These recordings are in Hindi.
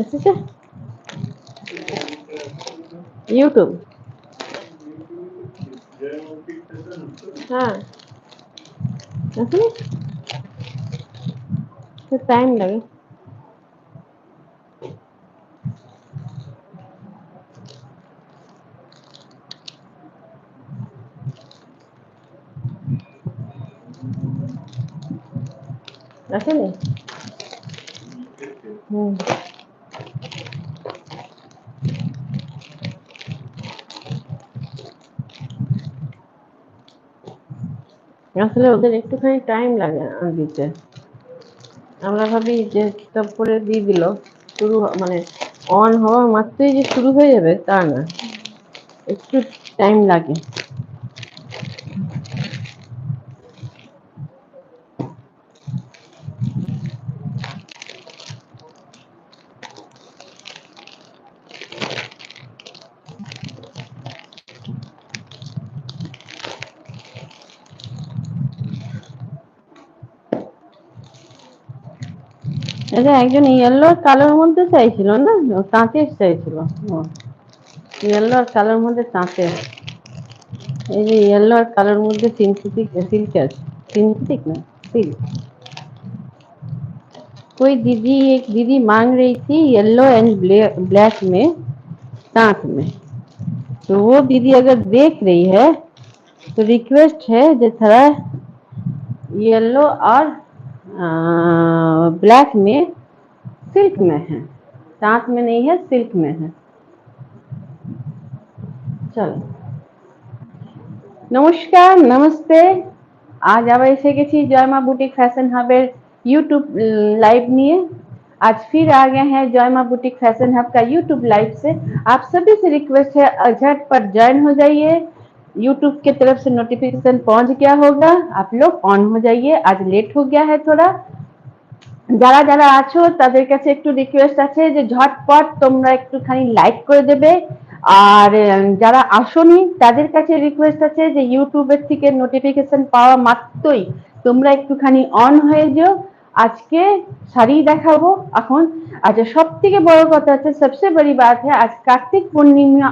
এসেছে ইউটিউব। হ্যাঁ আসলে টাইম লাগে। আসলে হুম আসলে ওদের একটুখানি টাইম লাগে দিতে। আমরা ভাবি যে টপ করে দিয়ে দিল, শুরু মানে অন হওয়া মাত্রই যে শুরু হয়ে যাবে তা না, একটু টাইম লাগে। এটা একজন ইয়েলো আর কালোর মধ্যে চাইছিল না, তাঁতের চাইছিল। ইয়েলো আর কালোর মধ্যে তাঁতের, এই যে येलो और कलर मुझे सिंथेटिक सिल्क है, सिंथेटिक ना सिल्क। कोई दीदी, एक दीदी मांग रही थी येलो एंड ब्लैक में, साथ में। तो वो दीदी अगर देख रही है तो रिक्वेस्ट है जो थोड़ा येलो और ब्लैक में सिल्क में है, साथ में नहीं है, सिल्क में है। चलो नमस्कार, नमस्ते। आज আবার এসে গেছি জয়মা বুটিক ফ্যাশন হাবের यूट्यूब लाइव নিয়ে। आज फिर आ गए हैं जयमा बुटीक फैशन हब का यूट्यूब लाइव से। आप सभी से रिक्वेस्ट है झटपट ज्वाइन हो जाइए। यूट्यूब की तरफ से नोटिफिकेशन पहुंच गया होगा, आप लोग ऑन हो जाइए। आज लेट हो गया है थोड़ा। যারা যারা আছো তাদের কাছে একটু রিকোয়েস্ট আছে যে ঝটপট তোমরা একটুখানি লাইক করে দেবে। আর যারা আসোনি তাদের কাছে রিকোয়েস্ট আছে যে ইউটিউবের থেকে নোটিফিকেশন পাওয়া মাত্রই তোমরা একটুখানি অন হয়ে যাও। আজকে শাড়ি দেখাবো এখন। আচ্ছা, সব থেকে বড় কথা আছে, सबसे बड़ी बात है आज कार्तिक पूर्णिमा।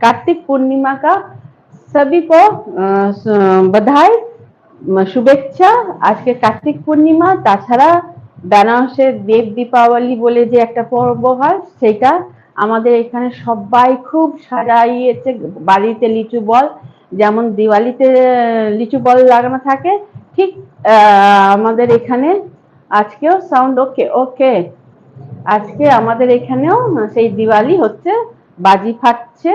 कार्तिक पूर्णिमा का सभी को बधाई, শুভেচ্ছা। আজকে কার্তিক পূর্ণিমা, তাছাড়া বেনারসের দেব দীপাবলি বলে যে একটা পর্ব হয় সেটা আমাদের এখানে সবাই খুব সাজাইয়েছে বাড়িতে। লিচু বল যেমন দিওয়ালিতে লিচু বল লাগানো থাকে, ঠিক আমাদের এখানে আজকেও সাউন্ড ওকে ওকে, আজকে আমাদের এখানেও সেই দিওয়ালি হচ্ছে, বাজি ফাটছে,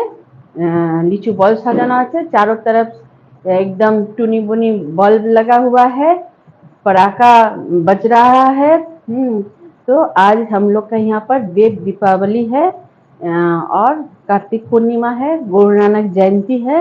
লিচু बॉल सजाना है, चारों तरफ एकदम टूनी बुनी बल्ब लगा हुआ है, पटाखा बज रहा है। तो आज हम लोग का यहाँ पर देव दीपावली है और कार्तिक पूर्णिमा है, गुरु नानक जयंती है।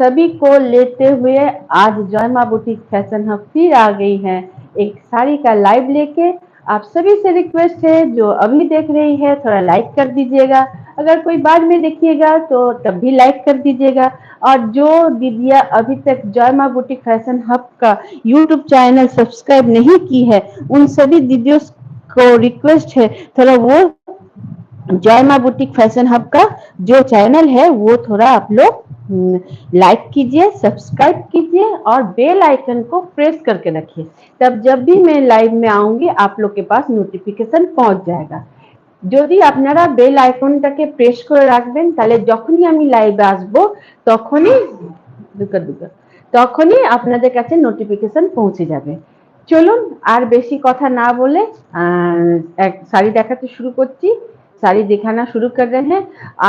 सभी को लेते हुए आज जयमा बुटीक फैशन हब फिर आ गई है एक साड़ी का लाइव लेके। आप सभी से रिक्वेस्ट है जो अभी देख रही है थोड़ा लाइक कर दीजिएगा, अगर कोई बाद में देखिएगा तो तब भी लाइक कर दीजिएगा। और जो दीदियाँ अभी तक जयमा बुटीक फैशन हब का यूट्यूब चैनल सब्सक्राइब नहीं की है उन सभी दीदियों को रिक्वेस्ट है थोड़ा वो जयमा बुटीक फैशन हब का जो चैनल है वो थोड़ा आप लोग लाइक कीजिए, सब्सक्राइब कीजिए और बेल आइकन को प्रेस करके रखिए, तब जब भी मैं लाइव में आऊंगी आप लोग के पास নোটিফিকেশন পৌঁছ जाएगा। যদি আপনারা বেল আইকনটাকে প্রেস করে রাখবেন তাহলে যখনই আমি লাইভে আসবো তখনই তখনই আপনাদের কাছে নোটিফিকেশন পৌঁছে যাবে। চলুন আর বেশি কথা না বলে এক শাড়ি দেখাতে শুরু করছি। শাড়ি দেখাना शुरू कर रहे हैं।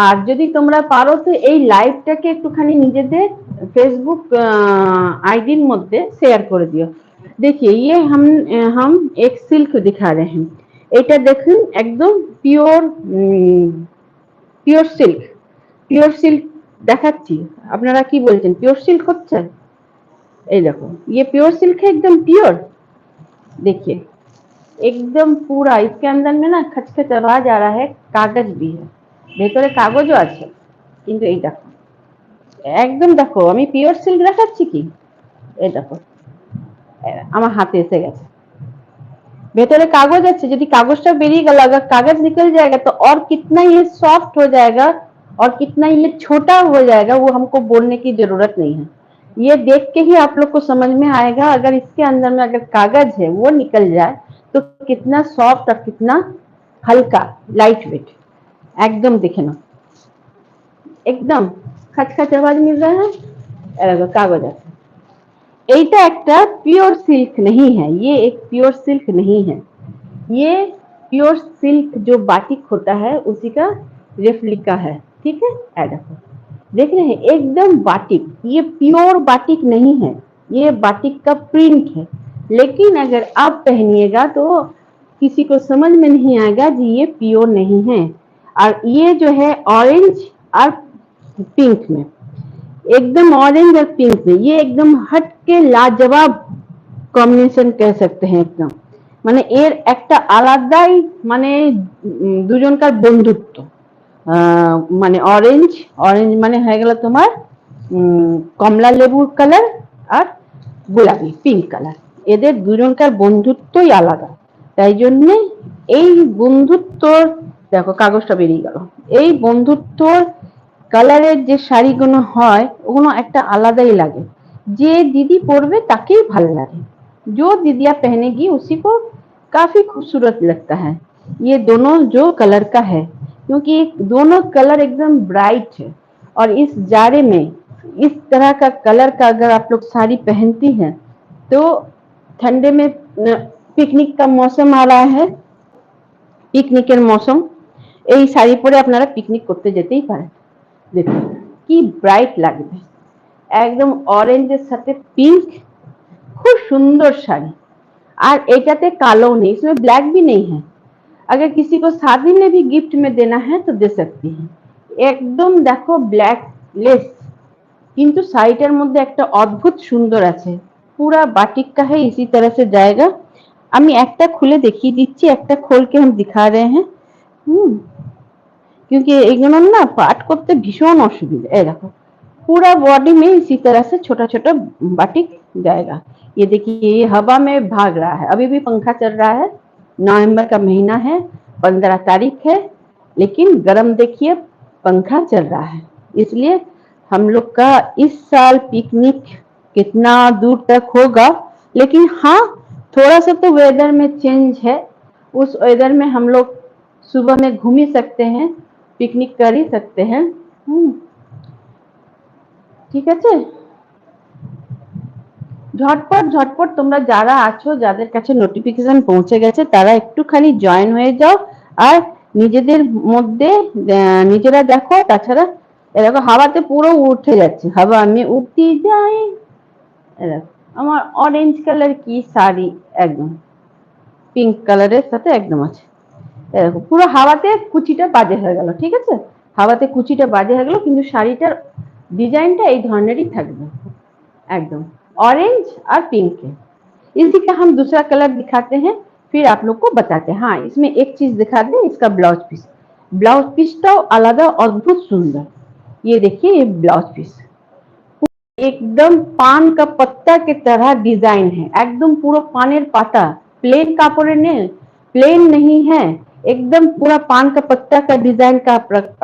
আর যদি তোমরা পারো তো এই লাইভটাকে একটুখানি নিজেদের ফেসবুক आईडी মধ্যে শেয়ার করে দিও। देखिए ये हम एक सिल्क दिखा रहे हैं, এটা দেখুন একদম pure pure silk. Pure silk দেখাচ্ছি, আপনারা কি বলছেন পিওর সিল্ক হচ্ছে? এই দেখো ये प्योर सिल्क है, एकदम प्योर। देखिए एकदम पूरा इसके अंदर में ना खचखच आवाज आ रहा है, कागज भी है ভেতরে কাগজও আছে, কিন্তু এই দেখো একদম দেখো আমি পিওর সিল্ক দেখাচ্ছি কি, এই দেখো আমার হাতে এসে গেছে। ভেতরে কাগজ আছে, यदि कागजটা বেরিয়ে गया, अगर कागज निकल जाएगा तो और कितना ये सॉफ्ट हो जाएगा और कितना ये छोटा हो जाएगा, वो हमको बोलने की जरूरत नहीं है। ये देख के ही आप लोग को समझ में आएगा, अगर इसके अंदर में अगर कागज है वो निकल जाए तो कितना सॉफ्ट और कितना हल्का, लाइट वेट। एकदम देखे ना, एकदम खच आवाज मिल रहा है, कागज আছে। এইটা একটা পিওর सिल्क नहीं है, ये एक प्योर सिल्क नहीं है, ये प्योर सिल्क जो बाटिक होता है उसी का रेप्लिका है। ठीक है, देखो देख रहे हैं, एकदम बाटिक, ये प्योर बाटिक नहीं है, ये बाटिक का प्रिंट है। लेकिन अगर आप पहनिएगा तो किसी को समझ में नहीं आएगा कि ये प्योर नहीं है। और ये जो है ऑरेंज और पिंक में, एकदम ऑरेंज और पिंक में, ये एकदम हट के लाजवाब कॉम्बिनेशन कह सकते हैं एकदम। মানে এর একটা আলাদাই মানে দুজনকার বন্ধুত্ব। মানে অরেঞ্জ, অরেঞ্জ মানে হয়ে গেল তোমার কমলা লেবুর কালার আর গোলাপি পিঙ্ক কালার, এদের দুজনকার বন্ধুত্বই আলাদা। তাই জন্য এই বন্ধুত্বর, দেখো কাগজটা বেরিয়ে গেল, এই বন্ধুত্বর কালারের যে শাড়িগুলো হয় ওগুলো একটা আলাদাই লাগে, যে দিদি পরবে তাকেই ভালো লাগে, जो दीदियां पहनेगी उसी को काफी खूबसूरत लगता है। ये दोनों जो कलर का है, क्योंकि दोनों कलर एकदम ब्राइट है, और इस जाड़े में इस तरह का कलर का अगर आप लोग साड़ी पहनती हैं तो ठंडे में पिकनिक का मौसम आ रहा है, পিকনিকের মৌসুম, এই শাড়ি পরে আপনারা পিকনিক করতে যেতেই পারেন। দেখুন কি ব্রাইট লাগবে, একদম অরেঞ্জের সাথে পিঙ্ক, खूब सुंदर साड़ी। और एटाते कालो नहीं, इसमें ब्लैक भी नहीं है, अगर किसी को शादी में भी गिफ्ट में देना है तो दे सकती हैं। एकदम देखो ब्लैक लेस, किंतु শাড়িটার মধ্যে একটা অদ্ভুত সুন্দর আছে, पूरा बाटिक का है, इसी तरह से जाएगा। আমি একটা খুলে দেখিয়ে দিচ্ছি, একটা खोल के हम दिखा रहे हैं, क्योंकि এগুলো না পাট করতে ভীষণ অসুবিধা। এই দেখো पूरा बॉडी में इसी तरह से छोटा छोटा बाटिक जाएगा। ये देखिए ये हवा में भाग रहा है, अभी भी पंखा चल रहा है, नवंबर का महीना है, 15 तारीख है, लेकिन गर्म देखिए पंखा चल रहा है। इसलिए हम लोग का इस साल पिकनिक कितना दूर तक होगा, लेकिन हाँ थोड़ा सा तो वेदर में चेंज है, उस वेदर में हम लोग सुबह में घूम ही सकते हैं, पिकनिक कर ही सकते हैं। ঠিক আছে, ঝটপট ঝটপট তোমরা যারা আছো, যাদের কাছে নোটিফিকেশন পৌঁছে গেছে তারা একটুখানি জয়েন হয়ে যাও, আর নিজেদের মধ্যে নিজেরা দেখো। তাছাড়া এরকম হাওয়াতে পুরো উঠে যাচ্ছে, হাওয়া আমি উঠতে যাই। আমার অরেঞ্জ কালার কি শাড়ি, একদম পিঙ্ক কালারের সাথে একদম আছে, এরকম পুরো হাওয়াতে কুচিটা বাজে হয়ে গেল। ঠিক আছে, হাওয়াতে কুচিটা বাজে হয়ে গেল, কিন্তু শাড়িটার डिजाइनটা এই ধরনেরই থাকবে, एकदम ऑरेंज और पिंक है। इसी का हम दूसरा कलर दिखाते हैं, फिर आप लोग को बताते हैं। हाँ इसमें एक चीज दिखा दें, इसका ब्लाउज पीस, ब्लाउज पीसটাও আলাদা অদ্ভুত সুন্দর। ये देखिए ये ब्लाउज पीस एकदम पान का पत्ता के तरह डिजाइन है, एकदम पूरा पानेर पाता, प्लेन कापड़े ने, प्लेन नहीं है, एकदम पूरा पान का पत्ता का डिजाइन का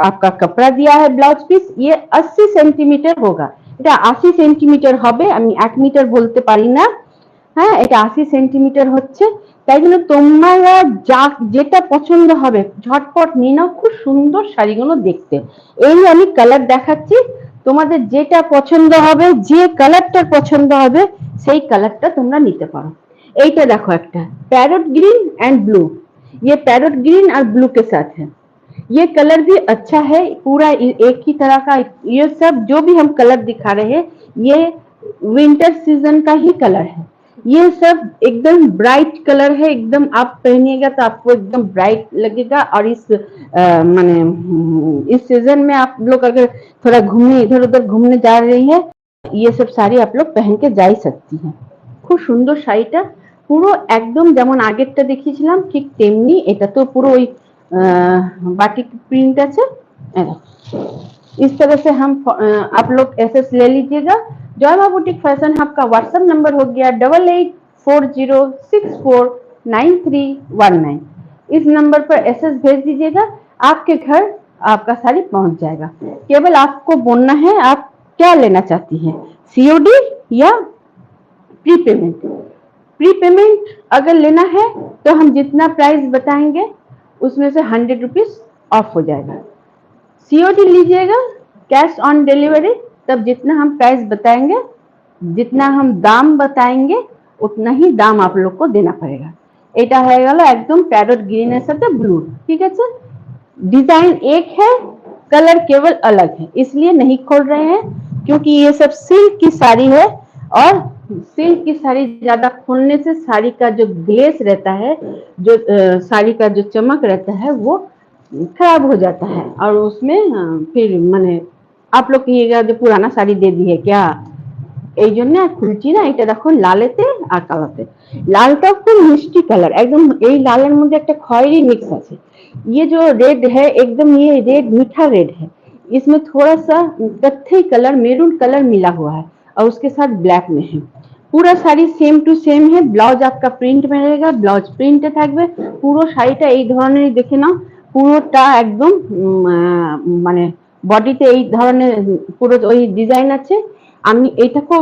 आपका कपड़ा दिया है ब्लाउज पीस। ये 80 सेंटीमीटर होगा, এটা 80 সেন্টিমিটার হবে, আমি 1 মিটার বলতে পারি না। হ্যাঁ এটা 80 সেন্টিমিটার হচ্ছে, তাই জন্য তোমরা যেটা পছন্দ হবে ঝটপট নিয়ে নাও, খুব সুন্দর শাড়িগুলো দেখতে। এই আমি কালার দেখাচ্ছি, তোমাদের যেটা পছন্দ হবে, যে কালারটা পছন্দ হবে সেই কালারটা তোমরা নিতে পারো। এইটা দেখো একটা প্যারট গ্রিন एंड ब्लू, ये पैरट ग्रीन और ब्लू के साथ है, ये कलर भी अच्छा है, पूरा एक ही तरह का। ये सब जो भी हम कलर दिखा रहे हैं ये विंटर सीजन का ही कलर है, ये सब एकदम ब्राइट कलर है, एकदम आप पहनिएगा तो आपको एकदम ब्राइट लगेगा। और इस माने इस सीजन में आप लोग अगर थोड़ा घूमने इधर उधर घूमने जा रही है, ये सब साड़ी आप लोग पहन के जा ही सकती हैं। খুব সুন্দর শাড়িটা, পুরো একদম যেমন আগেরটা দেখিয়েছিলাম ঠিক তেমনি, এটা তো পুরো ওই बाटिक प्रिंट আছে। इस तरह से हम आप लोग ऐसे ले लीजिएगा। जॉय मां बुटीक फैशन हब का व्हाट्सएप नंबर हो गया 884064 9319। इस नंबर पर एसएस भेज दीजिएगा, आपके घर आपका साड़ी पहुंच जाएगा। केवल आपको बोलना है आप क्या लेना चाहती हैं, सीओडी या प्री पेमेंट। प्री पेमेंट अगर लेना है तो हम जितना प्राइस बताएंगे उसमें से 100 रुपीज ऑफ हो जाएगा। सीओडी लीजिएगा, कैश ऑन डिलीवरी, तब जितना हम प्राइस बताएंगे, जितना हम दाम बताएंगे, उतना ही दाम आप लोग को देना पड़ेगा। এটা হয়ে গেল একদম প্যারট গ্রিনের সাথে ব্লু। ঠিক আছে, डिजाइन एक है, कलर केवल अलग है, इसलिए नहीं खोल रहे हैं क्योंकि ये सब सिल्क की साड़ी है और सिल्क की साड़ी ज्यादा खोलने से साड़ी का जो ग्लेस रहता है, जो साड़ी का जो चमक रहता है वो खराब हो जाता है और उसमें फिर माने आप लोग कहिएगा जो पुराना साड़ी दे दी है क्या। এই জন্য খুলছি না, এটা দেখো লালেতে আর কালাতে। লালটা খুব মিষ্টি কালার, একদম এই লালের মধ্যে একটা খয়েরি মিক্স আছে। ये जो रेड है एकदम ये रेड मीठा रेड है, इसमें थोड़ा सा कत्थई कलर मेरून कलर मिला हुआ है और उसके साथ ब्लैक में है। पूरा শাড়ি সেম টু সেম है, ব্লাউজ आपका প্রিন্ট में रहेगा, ব্লাউজ প্রিন্টে থাকবে। পুরো শাড়িটা এই ধরনের দেখে নাও, পুরোটা একদম মানে বডিতে এই ধরনের পুরো ওই ডিজাइन আছে। আমি এইটাকে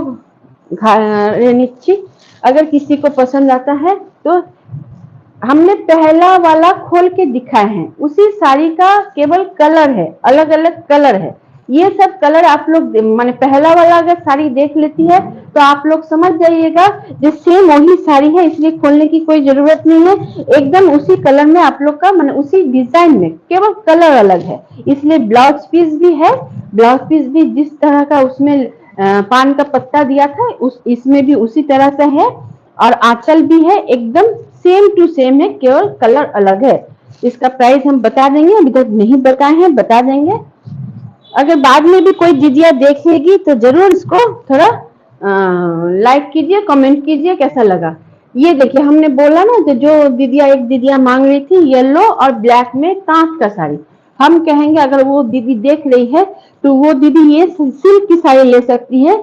নিচ্ছি, अगर किसी को पसंद आता है तो हमने पहला वाला खोल के दिखाए हैं, उसी साड़ी का केवल कलर है, अलग अलग कलर है। ये सब कलर आप लोग माने पहला वाला अगर साड़ी देख लेती है तो आप लोग समझ जाइएगा जो सेम वही साड़ी है, इसलिए खोलने की कोई जरूरत नहीं है। एकदम उसी कलर में आप लोग का माने उसी डिजाइन में, केवल कलर अलग है। इसलिए ब्लाउज पीस भी है, ब्लाउज पीस भी जिस तरह का उसमें पान का पत्ता दिया था इसमें भी उसी तरह से है और आंचल भी है, एकदम सेम टू सेम है, केवल कलर अलग है। इसका प्राइस हम बता देंगे, अभी तक नहीं बताए हैं, बता देंगे। अगर बाद में भी कोई दीदियां देखेगी तो जरूर इसको थोड़ा लाइक कीजिए, कमेंट कीजिए कैसा लगा। ये देखिए हमने बोला ना जो दीदियां, एक दीदियां मांग रही थी येलो और ब्लैक में कांच का साड़ी, हम कहेंगे अगर वो दीदी देख रही है तो वो दीदी ये सिल्क की साड़ी ले सकती है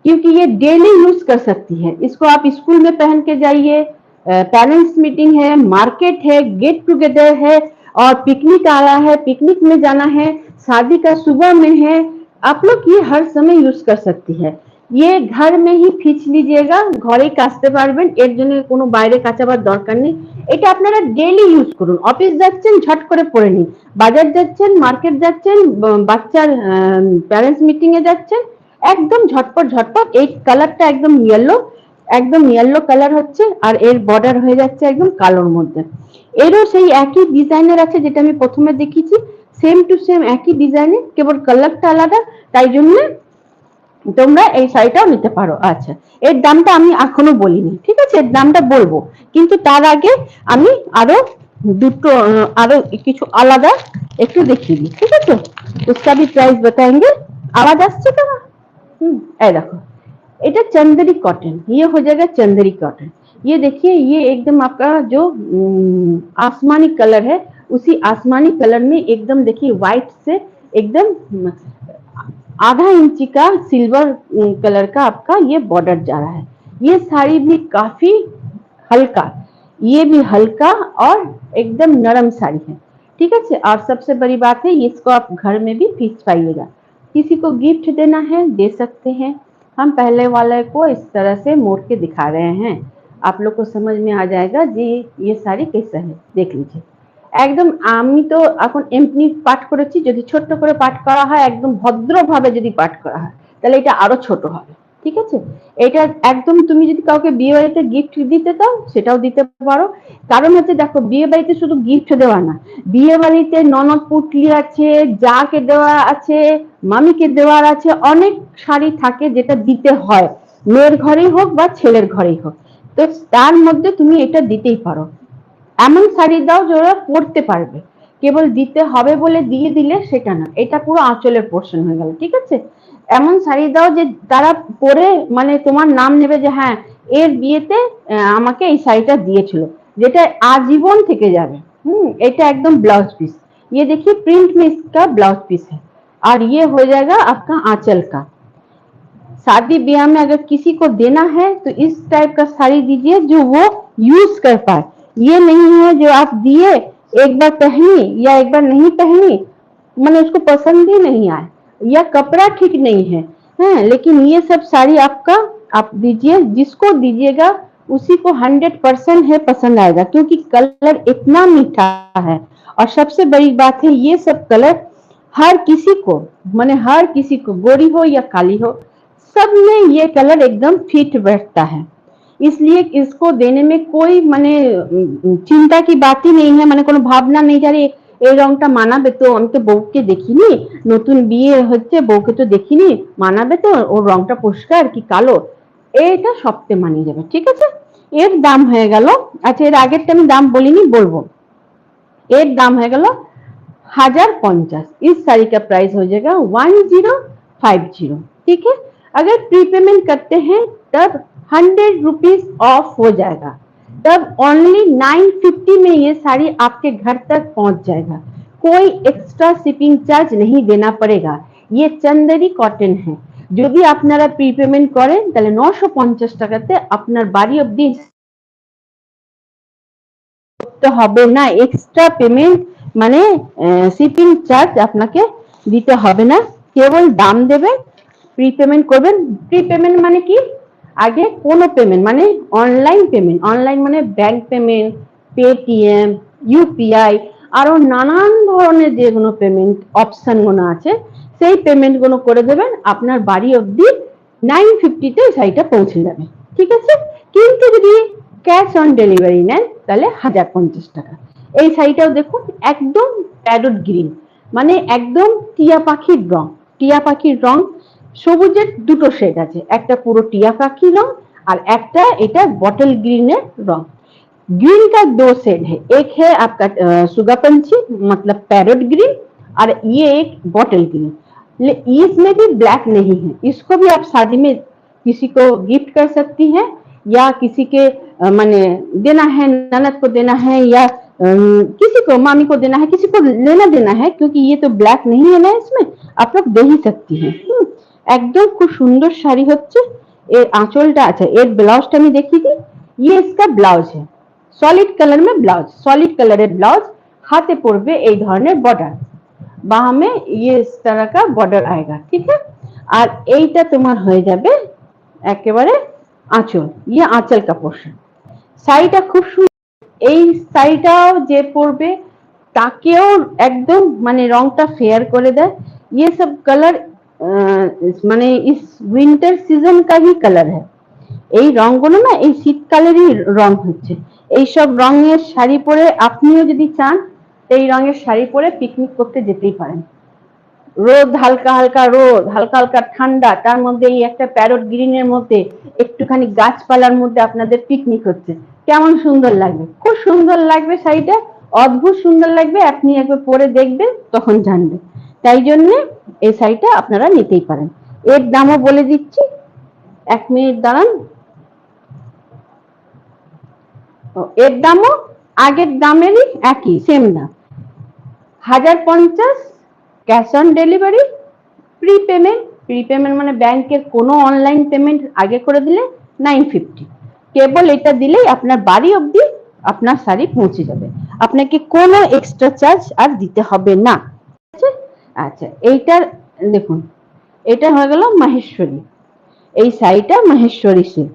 क्योंकि ये डेली यूज कर सकती है। इसको आप स्कूल में पहन के जाइए, पेरेंट्स मीटिंग है, मार्केट है, गेट टुगेदर है और पिकनिक आ रहा है, पिकनिक में जाना है, शादी का सुबह में है, आप लोग ये हर समय यूज कर सकती है। ये घर में ही खींच लीजिएगा, ঘরেই কাচতে পারবেন, এর জন্য কোনো বাইরে কাচাবার দরকার নেই। এটা আপনারা ডেইলি ইউজ করুন, অফিস যাচ্ছেন ঝট করে পরে নিন, বাজার যাচ্ছেন, মার্কেট যাচ্ছেন, বাচ্চার প্যারেন্টস মিটিং এ যাচ্ছেন, একদম ঝটপট ঝটপট। এই কালারটা একদম ইয়েলো কালার হচ্ছে আর এর বর্ডার হয়ে যাচ্ছে একদম কালোর মধ্যে। এরও সেই একই ডিজাইনের আছে যেটা আমি প্রথমে দেখিয়েছি, সেম টু সেম একই ডিজাইনে, কেবল কালারটা আলাদা, তাই জন্য তোমরা এই শাড়িটাও নিতে পারো। আচ্ছা, এর দামটা আমি এখনো বলিনি, ঠিক আছে, এর দামটা বলবো, কিন্তু তার আগে আমি আরো দুটো আরো কিছু আলাদা একটু দেখিয়ে দিই, ঠিক আছে, उसका भी प्राइस बताएंगे। आवाज আসছে তো? এই দেখো, এটা चंदेरी कॉटन, ये हो जाएगा चंदेरी कॉटन। ये देखिए, ये एकदम आपका जो आसमानी कलर है, उसी आसमानी कलर में एकदम देखिए व्हाइट से एकदम आधा इंची का सिल्वर कलर का आपका ये बॉर्डर जा रहा है। ये साड़ी भी काफी हल्का, ये भी हल्का और एकदम नरम साड़ी है, ठीक है। और सबसे बड़ी बात है इसको आप घर में भी खींच पाइएगा, किसी को गिफ्ट देना है दे सकते हैं। हम पहले वाले को इस तरह से मोड़ के दिखा रहे हैं, आप लोग को समझ में आ जाएगा जी ये साड़ी कैसा है। देख लीजिए, একদম আমি তো এখন এমনি পাঠ করেছি, যদি ছোট করে পাঠ করা হয়, একদম ভদ্রভাবে যদি পাঠ করা হয় তাহলে এটা আরো ছোট হবে, ঠিক আছে। এটা একদম তুমি যদি কাউকে বিয়ে বাড়িতে গিফট দিতে চাও সেটাও দিতে পারো। কারণ হচ্ছে দেখো, বিয়ে বাড়িতে শুধু গিফট দেওয়া না, বিয়ে বাড়িতে ননদ পুটলি আছে, যাকে দেওয়া আছে, মামিকে দেওয়ার আছে, অনেক শাড়ি থাকে যেটা দিতে হয়, মেয়ের ঘরেই হোক বা ছেলের ঘরেই হোক, তো তার মধ্যে তুমি এটা দিতেই পারো। এমন শাড়ি দাও যারা পরতে পারবে, কেবল দিতে হবে বলে দিয়ে দিলে সেটা না, এটা পুরো আঁচলের পোর্শন হয়ে গেল, ঠিক আছে। এমন শাড়ি দাও যে তারা পরে মানে তোমার নাম নেবে যে হ্যাঁ এর বিয়েতে আমাকে এই শাড়িটা দিয়েছিল, যেটা आजीवन থেকে যাবে। এটা একদম ब्लाउज पीस, ये देखिए प्रिंट में इसका ब्लाउज पीस है और ये हो जाएगा आपका आंचल का। शादी ब्याह में अगर किसी को देना है तो इस टाइप का साड़ी दीजिए जो वो यूज कर पाए। ये नहीं है जो आप दिए, एक बार पहनी या एक बार नहीं पहनी, मैंने उसको पसंद ही नहीं आए या कपड़ा ठीक नहीं है, लेकिन ये सब साड़ी आपका आप दीजिए, जिसको दीजिएगा उसी को 100% है पसंद आएगा, क्योंकि कलर इतना मीठा है। और सबसे बड़ी बात है, ये सब कलर हर किसी को, माने हर किसी को, गोरी हो या काली हो, सब में ये कलर एकदम फिट बैठता है। इसलिए इसको देने में कोई माने चिंता की बात ही नहीं है, माने কোনো ভাবনা নেই যে এই রংটা মানাবে তো, আমি তো বউকে দেখিনি, নতুন বিয়ে হচ্ছে, বউকে তো দেখিনি, মানাবে তো, ওর রংটা পরিষ্কার কি কালো, এটা সবতে মানিয়ে যাবে। ঠিক আছে, এর দাম হয়ে গেল, আচ্ছা এর আগেরটা আমি দাম বলিনি, বলবো। এর দাম হয়ে গেল 1050। इस साड़ी का प्राइस हो जाएगा 1050। ठीक है, अगर प्रीपेमेंट करते हैं तब 100 रुपीज ऑफ हो जाएगा, तब ओनली 950 में ये साड़ी आपके घर तक पहुंच जाएगा। कोई एक्स्ट्रा शिपिंग चार्ज नहीं देना पड़ेगा। ये चंदेरी कॉटन है। যদি আপনারা প্রিপেমেন্ট করেন তাহলে 950 টাকাতে আপনার বাড়ি অবধি করতে হবে না, এক্সট্রা পেমেন্ট মানে শিপিং চার্জ আপনাকে দিতে হবে না, কেবল দাম দেবেন, প্রিপেমেন্ট করবেন। প্রিপেমেন্ট মানে কি, আগে কোনো পেমেন্ট মানে অনলাইন মানে ব্যাংক পেমেন্ট, পেটিএম, ইউপিআই, আরো নানান ধরনের যেগুলো পেমেন্ট অপশন গুলো আছে সেই পেমেন্ট গুলো করে দেবেন, আপনার বাড়ি অবধি 950 তে শাড়িটা পৌঁছে যাবে। ঠিক আছে, কিন্তু যদি ক্যাশ অন ডেলিভারি নেন তাহলে 1050 টাকা। এই শাড়িটাও দেখুন একদম প্যারট গ্রিন, মানে একদম টিয়া পাখির রং, টিয়া পাখির রং, সবুজের দুটো শেড আছে, একটা পুরো টিয়া পাখি রং আর একটা এটা বটল গ্রিনের রং। ग्रीन का 2 शेड है, एक है आपका सुगापंछी मतलब पैरट ग्रीन, और ये एक बॉटल ग्रीन। इसमें भी ब्लैक नहीं है, इसको भी आप शादी में किसी को गिफ्ट कर सकती हैं या किसी के माने देना है, ननद को देना है या किसी को मामी को देना है, किसी को लेना देना है, क्योंकि ये तो ब्लैक नहीं है ना, इसमें आप लोग दे ही सकती हैं। एकदम खूब सुंदर শাড়ি হচ্ছে। এর আঁচলটা, আচ্ছা এর ব্লাউজটা আমি দেখিয়ে দিই। ये इसका ब्लाउज है, সলিড কালার में ব্লাউজ, সলিড কালারের ব্লাউজ, হাতে পড়বে এই ধরনের বর্ডার, বাহ में ये इस तरह का बॉर्डर आएगा। ठीक है, আর এইটা তোমার হয়ে যাবে একেবারে আঁচল, ये आंचल का पोर्शन। শাড়িটা খুব সুন্দর, এই শাড়িটাও যে পরবে তাকেও একদম মানে রংটা ফেয়ার করে দেয়। ये सब कलर মানে इस विंटर सीजन का ही कलर है। এই রংগুলো না এই শীতকালেরই রং হচ্ছে। এই সব রঙের শাড়ি পরে আপনিও যদি চান এই রঙের শাড়ি পরে পিকনিক করতে যেতেই পারেন। রোদ হালকা হালকা, রোদ হালকা হালকা ঠান্ডা, তার মধ্যে এই একটা প্যারট গ্রিনের মধ্যে একটুখানি গাছপালার মধ্যে আপনাদের পিকনিক হচ্ছে, কেমন সুন্দর লাগবে, খুব সুন্দর লাগবে শাড়িটা, অদ্ভুত সুন্দর লাগবে। আপনি একবার পরে দেখবেন তখন জানবেন। তাই জন্য এই শাড়িটা আপনারা নিতেই পারেন। এর দামও বলে দিচ্ছি, 1 মিনিট দাঁড়ান। এর দামও আগের দামেরই একই, সেম দাম, 1050 ক্যাশ অন ডেলিভারি। প্রিপেমেন্ট মানে ব্যাংকের কোনো অনলাইন পেমেন্ট আগে করে দিলে 950, কেবল এটা দিলেই আপনার বাড়ি অবধি আপনার শাড়ি পৌঁছে যাবে, আপনাকে কোনো এক্সট্রা চার্জ আর দিতে হবে না। আচ্ছা এইটার দেখুন, এটা হয়ে গেল মাহেশ্বরী, এই শাড়িটা মাহেশ্বরী সিল্ক।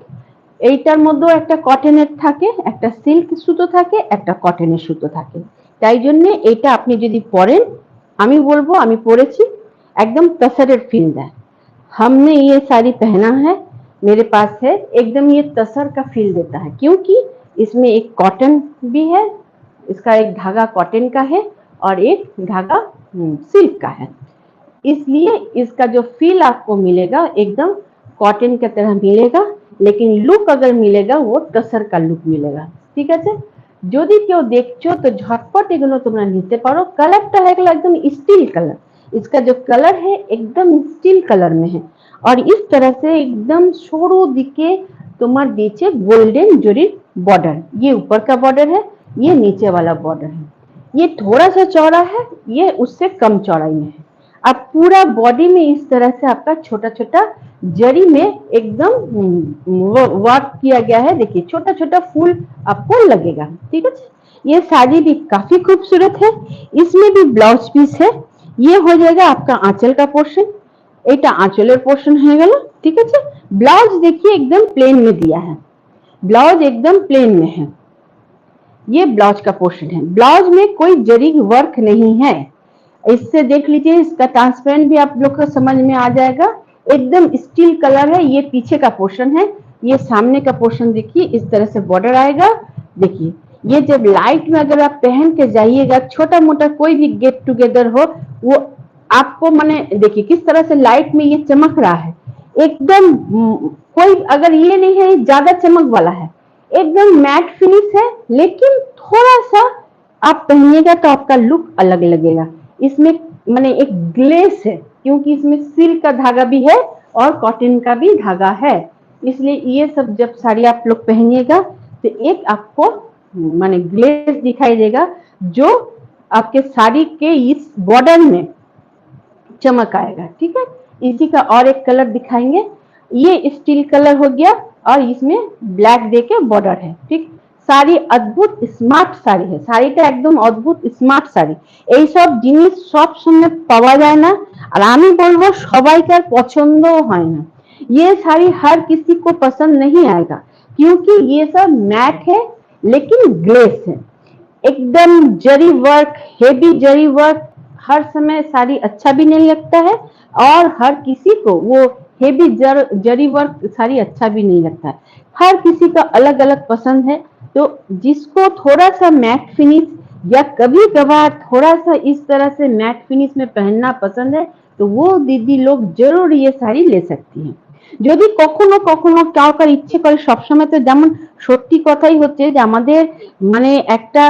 এইটার মধ্যেও একটা কটনের থাকে, একটা সিল্ক সুতো থাকে, একটা কটনের সুতো থাকে। তাই জন্য এটা আপনি যদি পরেন, আমি বলবো, আমি পরেছি, एकदम तसर फील है। हमने ये साड़ी पहना है, मेरे पास है, एकदम ये तसर का फील देता है, क्योंकि इसमें एक कॉटन भी है, इसका एक धागा कॉटन का है और एक धागा सिल्क का है, इसलिए इसका जो फील आपको मिलेगा एकदम कॉटन की तरह मिलेगा, लेकिन लुक अगर मिलेगा वो तसर का लुक मिलेगा। ठीक है, যদি কেউ দেখছো তো ঝটপট এগুলো তোমরা নিতে পারো। কালারটা है एकदम स्टील कलर, इसका जो कलर है एकदम स्टील कलर में है, और इस तरह से एकदम সরু দিকে তোমার দিয়েছে গোল্ডেন জরির बॉर्डर। ये ऊपर का बॉर्डर है, ये नीचे वाला बॉर्डर है, ये थोड़ा सा चौड़ा है, ये उससे कम चौड़ाई में है। अब पूरा बॉडी में इस तरह से आपका छोटा छोटा जरी में एकदम वर्क किया गया है। देखिए छोटा छोटा फूल आपको लगेगा। ठीक है, ये साड़ी भी काफी खूबसूरत है। इसमें भी ब्लाउज पीस है। ये हो जाएगा आपका आंचल का पोर्शन, এটা আঁচলের পোর্শন হয়ে গেল। ঠিক আছে, ব্লাউজ देखिए एकदम प्लेन में दिया है, ब्लाउज एकदम प्लेन में है। ये ब्लाउज का पोर्शन है, ब्लाउज में कोई जरी वर्क नहीं है। इससे देख लीजिए, इसका ट्रांसपेरेंट भी आप लोग को समझ में आ जाएगा। एकदम स्टील कलर है। ये पीछे का पोर्शन है, ये सामने का पोर्शन देखिए इस तरह से बॉर्डर आएगा। देखिए ये जब लाइट में अगर आप पहन के जाइएगा, छोटा मोटा कोई भी गेट टुगेदर हो, वो आपको माने देखिए किस तरह से लाइट में ये चमक रहा है एकदम। कोई अगर ये नहीं है ज्यादा चमक वाला है, एकदम मैट फिनिश है, लेकिन थोड़ा सा आप पहनिएगा तो आपका लुक अलग लगेगा। इसमें माने एक ग्लेस है, क्योंकि इसमें सिल्क का धागा भी है और कॉटन का भी धागा है। इसलिए ये सब जब साड़ी आप लोग पहनिएगा तो एक आपको माने ग्लेस दिखाई देगा, जो आपके साड़ी के इस बॉर्डर में चमक आएगा। ठीक है, इसी का और एक कलर दिखाएंगे। ये स्टील कलर हो गया और इसमें ब्लैक देके बॉर्डर है। ठीक, साड़ी अद्भुत स्मार्ट साड़ी है, শাড়িটা একদম অদ্ভুত স্মার্ট শাড়ি। এই সব জিনিস সব সময় পাওয়া যায় না, আর আমি বলবো সবাইকার পছন্দও হয় না। ये साड़ी हर किसी को पसंद नहीं आएगा, क्योंकि ये सब मैट है लेकिन ग्लेस है। एकदम जरी वर्क, हेवी जरी वर्क, हर समय साड़ी अच्छा भी नहीं लगता है, और हर किसी को वो हेवी जरी वर्क साड़ी अच्छा भी नहीं लगता है। हर किसी का अलग अलग पसंद है। तो जिसको थोड़ा सा मैट फिनिश या कभी कभार थोड़ा सा इस तरह से मैट फिनिश में पहनना पसंद है, तो वो दीदी लोग जरूर ये साड़ी ले सकती हैं। যদি কখনো কখনো কাউকার ইচ্ছে করে, সবসময় তো যেমন সত্যি কথাই হচ্ছে যে আমাদের মানে একটা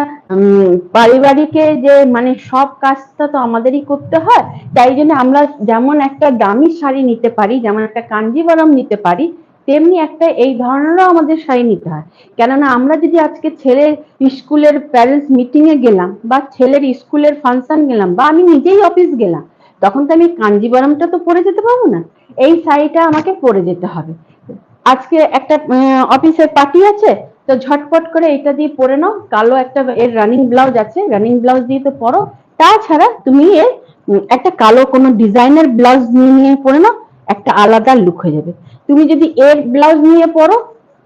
পারিবারিকে যে মানে সব কাজটা তো আমাদেরই করতে হয়, তাই জন্য আমরা যেমন একটা দামি শাড়ি নিতে পারি, যেমন একটা কাঞ্জিভারম নিতে পারি, তেমনি একটা এই ধরনেরও আমাদের শাড়ি নিতে হয়। কেননা আমরা যদি আজকে ছেলের স্কুলের প্যারেন্টস মিটিং এ গেলাম, বা ছেলের স্কুলের ফাংশন গেলাম, বা আমি নিজেই অফিস গেলাম, তখন তো আমি কাঞ্জিভারমটা তো পরে যেতে পারবো না, এই শাড়িটা আমাকে পরে যেতে হবে। আজকে একটা অফিসের পার্টি আছে, তো ঝটপট করে এটা দিয়ে পরে নাও, কালো একটা এর রানিং ব্লাউজ আছে, রানিং ব্লাউজ দিয়ে তো পরো। তাছাড়া তুমি এর একটা কালো কোনো ডিজাইনের ব্লাউজ নিয়ে পরে নাও, একটা আলাদা লুক হয়ে যাবে। তুমি যদি এর ব্লাউজ নিয়ে পরো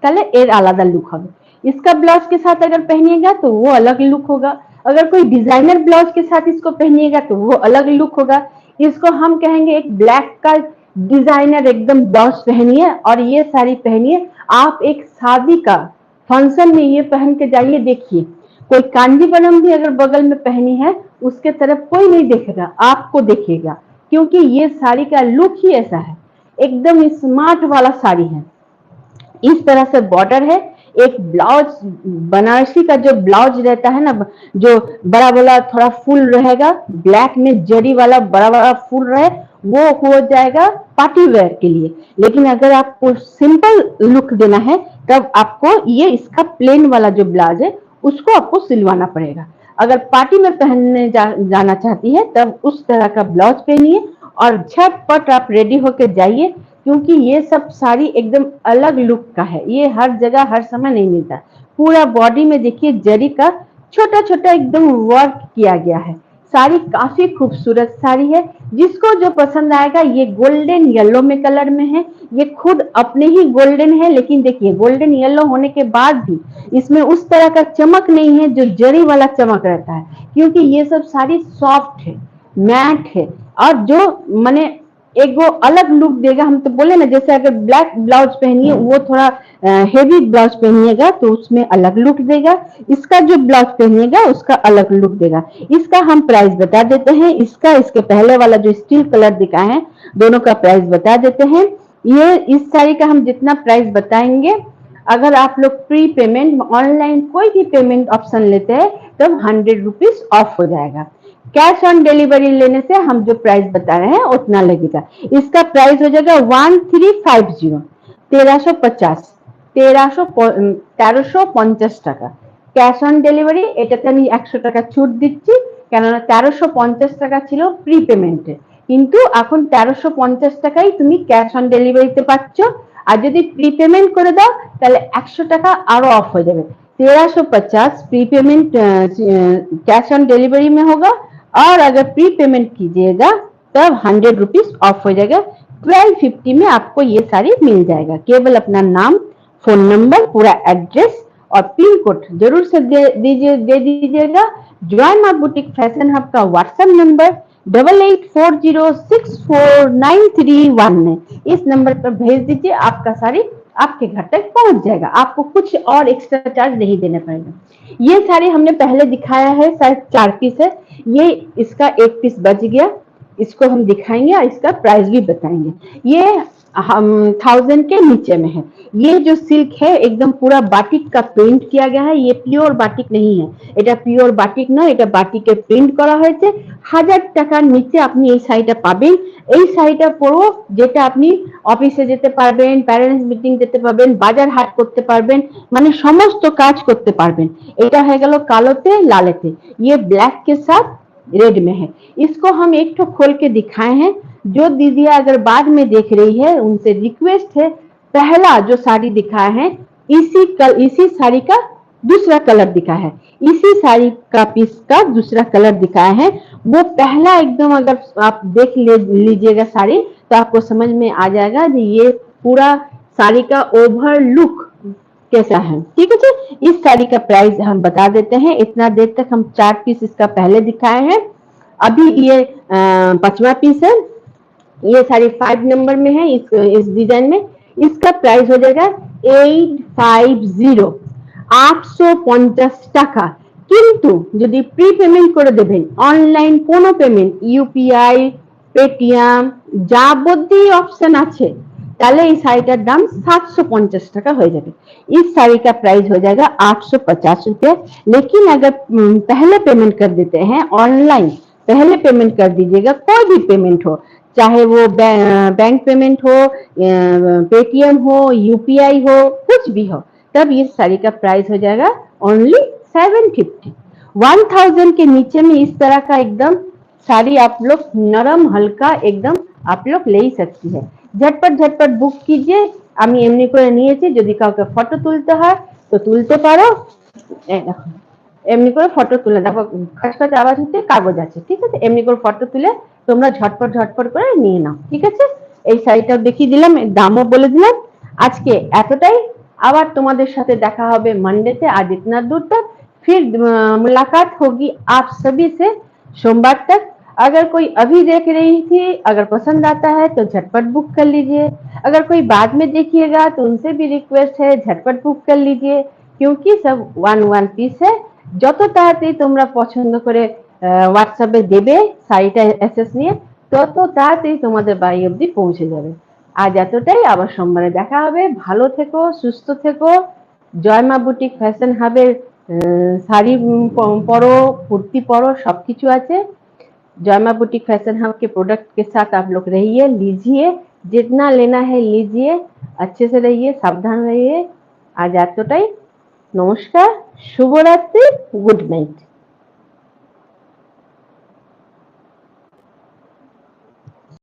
তাহলে এর আলাদা लुक होगा। इसका ब्लाउज के साथ अगर पहनिएगा तो वो अलग लुक होगा, अगर कोई डिजाइनर ब्लाउज के साथ इसको पहनिएगा तो वो अलग लुक होगा। इसको हम कहेंगे एक ब्लैक का डिजाइनर एकदम ब्लाउज पहनिए और ये साड़ी पहनिए। आप एक शादी का फंक्शन में ये पहन के जाइए, देखिए कोई कांजीवरम भी अगर बगल में पहनी है, उसके तरफ कोई नहीं देखेगा, आपको देखेगा, क्योंकि ये साड़ी का लुक ही ऐसा है, एकदम स्मार्ट वाला साड़ी है। इस तरह से बॉर्डर है। एक ब्लाउज बनारसी का जो ब्लाउज रहता है ना, जो बड़ा बड़ा थोड़ा फुल रहेगा, ब्लैक में जरी वाला बड़ा बड़ा फुल रहे, वो हो जाएगा पार्टी वेयर के लिए। लेकिन अगर आपको सिंपल लुक देना है, तब आपको ये इसका प्लेन वाला जो ब्लाउज है उसको आपको सिलवाना पड़ेगा। अगर पार्टी में पहनने जाना चाहती है, तब उस तरह का ब्लाउज पहनिए और झटपट आप रेडी होकर जाइए, क्योंकि ये सब साड़ी एकदम अलग लुक का है, ये हर जगह हर समय नहीं मिलता। पूरा बॉडी में देखिए जरी का छोटा छोटा एकदम वर्क किया गया है। साड़ी काफी खूबसूरत साड़ी है, जिसको जो पसंद आएगा। ये गोल्डन येलो में कलर में है, ये खुद अपने ही गोल्डन है, लेकिन देखिए गोल्डन येलो होने के बाद भी इसमें उस तरह का चमक नहीं है जो जरी वाला चमक रहता है, क्योंकि ये सब साड़ी सॉफ्ट है, मैट है, और जो माने एक वो अलग लुक देगा। हम तो बोले ना, जैसे अगर ब्लैक ब्लाउज पहनिए, वो थोड़ा हेवी ब्लाउज पहनिएगा तो उसमें अलग लुक देगा, इसका जो ब्लाउज पहनिएगा उसका अलग लुक देगा। इसका हम प्राइस बता देते हैं, इसका इसके पहले वाला जो स्टील कलर दिखाए हैं, दोनों का प्राइस बता देते हैं। ये इस साड़ी का हम जितना प्राइस बताएंगे, अगर आप लोग प्री पेमेंट ऑनलाइन कोई भी पेमेंट ऑप्शन लेते हैं, तब 100 रुपीज ऑफ हो जाएगा। कैश ऑन डिलीवरी लेने से हम जो प्राइस बता रहे हैं उतना लगेगा। इसका प्राइस हो जाएगा 1350, 1350, 1350 টাকা। ক্যাশ অন ডেলিভারি, এটাতে আমি 100 টাকা ছুট দিচ্ছি, কেননা 1350 টাকা ছিল প্রি পেমেন্টে। কিন্তু এখন 1350 টাকাই তুমি ক্যাশ অন ডেলিভারিতে পাচ্ছ। আর যদি প্রি পেমেंट করে দাও তাহলে 100 টাকা আরো অফ हो जाएगा। 1350 pre payment cash on delivery में होगा और अगर प्री पेमेंट कीजिएगा तब 100 रुपीज ऑफ हो जाएगा। 1250 में आपको ये साड़ी मिल जाएगा। केवल अपना नाम, फोन नंबर, पूरा एड्रेस और पिन कोड जरूर से दे दीजिएगा। जॉय माँ बुटीक फैशन हब का व्हाट्सएप नंबर 8840649311 है। इस नंबर पर भेज दीजिए, आपका साड़ी आपके घर तक पहुंच जाएगा। आपको कुछ और एक्स्ट्रा चार्ज नहीं देना पड़ेगा। ये साड़ी हमने पहले दिखाया है, शायद 4 पीस है, ये इसका 1 पीस बच गया, इसको हम दिखाएंगे और इसका प्राइस भी बताएंगे। ये हम 1000 के नीचे में है। ये जो सिल्क है एकदम पूरा बाटिक का प्रिंट किया गया है। ये प्योर बाटिक नहीं है, এটা পিওর বাটিক না, এটা বাটিকে প্রিন্ট করা হয়েছে। 1000 টাকার নিচে আপনি এই শাড়িটা পাবেন। এই শাড়িটা পরো যেটা আপনি অফিসে যেতে পারবেন, প্যারেন্টস মিটিং যেতে পারবেন, বাজার হাট করতে পারবেন, মানে সমস্ত কাজ করতে পারবেন। এটা হয়ে গেল কালোতে লালেতে। ये ब्लैक के साथ रेड में है। इसको हम एक तो खोल के दिखाए हैं। जो दीदियां अगर बाद में देख रही है उनसे रिक्वेस्ट है, पहला जो साड़ी दिखाया है इसी साड़ी का दूसरा कलर दिखा है, इसी साड़ी का पीस का दूसरा कलर दिखाया है। वो पहला एकदम अगर आप देख लीजिएगा साड़ी तो आपको समझ में आ जाएगा कि ये पूरा साड़ी का ओवर लुक कैसा है। ठीक है जी। इस साड़ी का प्राइस हम बता देते हैं। इतना देर तक हम 4 पीस इसका पहले दिखाए हैं, अभी ये 5वां पीस है। ये साड़ी 5 नंबर में है, इस डिजाइन में। इसका प्राइस हो जाएगा 850 850 টাকা। কিন্তু যদি প্রি পেমেন্ট করে দেবেন, অনলাইন কোনো পেমেন্ট, ইউপিআই, পেটিএম, যাবতীয় অপশন আছে, তাহলে এই শাড়িটার দাম 750 টাকা হয়ে যাবে। इस साड़ी का प्राइस हो जाएगा 850 रुपये। लेकिन अगर पहले पेमेंट कर देते हैं ऑनलाइन, पहले पेमेंट कर दीजिएगा, कोई भी पेमेंट हो, चाहे वो बैंक पेमेंट हो, पेटीएम हो, यूपीआई हो, कुछ भी हो, तब ये साड़ी का प्राइस हो जाएगा ओनली 750। 1000 के नीचे में इस तरह का एकदम साड़ी आप लोग नरम हल्का एकदम आप लोग ले ही सकती है। झटपट झटपट बुक कीजिए। আমি এমনি করে নিয়েছি, যদি কাউকে ফটো তুলতে হয় তো তুলতে পারো। এমনি করে ফটো তুলে দেখো, খচখচ আওয়াজ হচ্ছে, কাগজ আছে, ঠিক আছে। এমনি করে ফটো তুলে তোমরা ঝটপট ঝটপট করে নিয়ে নাও, ঠিক আছে। এই শাড়িটাও দেখিয়ে দিলাম, দামও বলে দিলাম। আজকে এতটাই, আবার তোমাদের সাথে দেখা হবে मंडे आज इतना दूर तक, फिर मुलाकात होगी आप सभी से सोमवार तक। अगर कोई अभी देख रही थी, अगर पसंद आता है तो झटपट बुक कर लीजिए। अगर कोई बाद में देखिएगा तो उनसे भी रिक्वेस्ट है झटपट बुक कर लीजिए, क्योंकि सब 1 पीस है। যত তাড়াতাড়ি তোমরা পছন্দ করে হোয়াটসঅ্যাপে দেবে শাড়িটা অ্যাসেস নিয়ে, তত তাড়াতাড়ি তোমাদের বাড়ি অবধি পৌঁছে যাবে। আজ এতটাই, আবার সোমবারে দেখা হবে। ভালো থেকো, সুস্থ থেকো। জয় মা বুটিক ফ্যাশন হাবের শাড়ি পরো, কুর্তি পরো, सबकिছু আছে। जय मां बुटीक फैशन हब के प्रोडक्ट के साथ आप लोग रहिए, लीजिए, जितना लेना है लीजिए, अच्छे से रहिए, सावधान रहिए। आज এতটাই, নমস্কার, শুভরাত্রি, গুড নাইট।